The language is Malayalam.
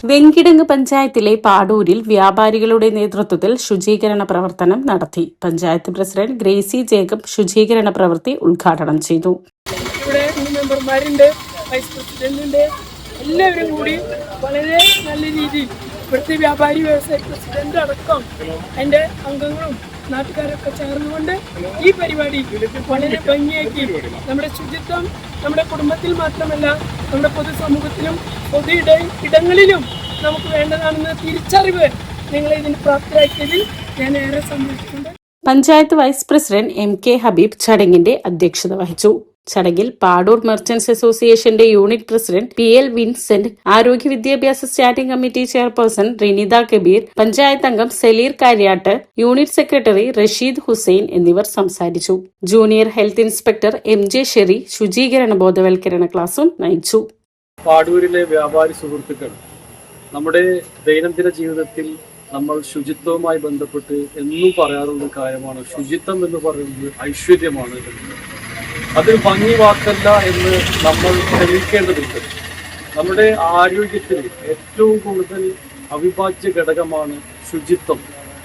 വെങ്കിടങ്ങ് പഞ്ചായത്തിലെ പാടൂരിൽ വ്യാപാരികളുടെ നേതൃത്വത്തിൽ ശുചീകരണ പ്രവർത്തനം നടത്തി. പഞ്ചായത്ത് പ്രസിഡന്റ് ഗ്രേസി ജേക്കബ് ശുചീകരണ പ്രവൃത്തി ഉദ്ഘാടനം ചെയ്തു. ഇവിടെ മെമ്പർമാരുണ്ട്, വൈസ് പ്രസിഡന്റ്, എല്ലാവരും കൂടി വളരെ നല്ല രീതിയിൽ ഇവിടുത്തെ വ്യാപാരി വ്യവസായ പ്രസിഡന്റ് അടക്കം അതിന്റെ അംഗങ്ങളും നാട്ടുകാരൊക്കെ ചേർന്നുകൊണ്ട് ഈ പരിപാടി വളരെ ഭംഗിയാക്കി നമ്മുടെ ശുചിത്വം നമ്മുടെ കുടുംബത്തിൽ മാത്രമല്ല നമ്മുടെ പൊതുസമൂഹത്തിലും പൊതു ഇടങ്ങളിലും നമുക്ക് വേണ്ടതാണെന്ന തിരിച്ചറിവ് നിങ്ങളെ ഇതിന് പ്രാപ്തരാക്കിയതിൽ ഞാൻ ഏറെ സന്തോഷിക്കുന്നുണ്ട്. Panchayat vice president MK Habeeb ചടങ്ങിന്റെ അധ്യക്ഷത വഹിച്ചു. ചടങ്ങിൽ പാടൂർ മെർച്ചന്റ്സ് അസോസിയേഷന്റെ യൂണിറ്റ് പ്രസിഡന്റ് PL വിൻസെന്റ്, ആരോഗ്യ വിദ്യാഭ്യാസ standing committee chairperson Rinitha Kabeer, panchayat അംഗം സലീർ കാര്യാട്ട്, യൂണിറ്റ് സെക്രട്ടറി റഷീദ് ഹുസൈൻ എന്നിവർ സംസാരിച്ചു. Junior health inspector MJ Sherry ശുചീകരണ ബോധവൽക്കരണ ക്ലാസും നയിച്ചു. പാടൂരിലെ വ്യാപാരി സുഹൃത്തുക്കൾ, നമ്മുടെ ദൈനംദിന ജീവിതത്തിൽ നമ്മൾ ശുചിത്വവുമായി ബന്ധപ്പെട്ട് എന്നും പറയാറുള്ള കാര്യമാണ്, ശുചിത്വം എന്ന് പറയുന്നത് ഐശ്വര്യമാണ്. അതൊരു ഭംഗി വാക്കല്ല എന്ന് നമ്മൾ തെളിയിക്കേണ്ടതുണ്ട്. നമ്മുടെ ആരോഗ്യത്തിൽ ഏറ്റവും കൂടുതൽ അവിഭാജ്യ ഘടകമാണ് ശുചിത്വം.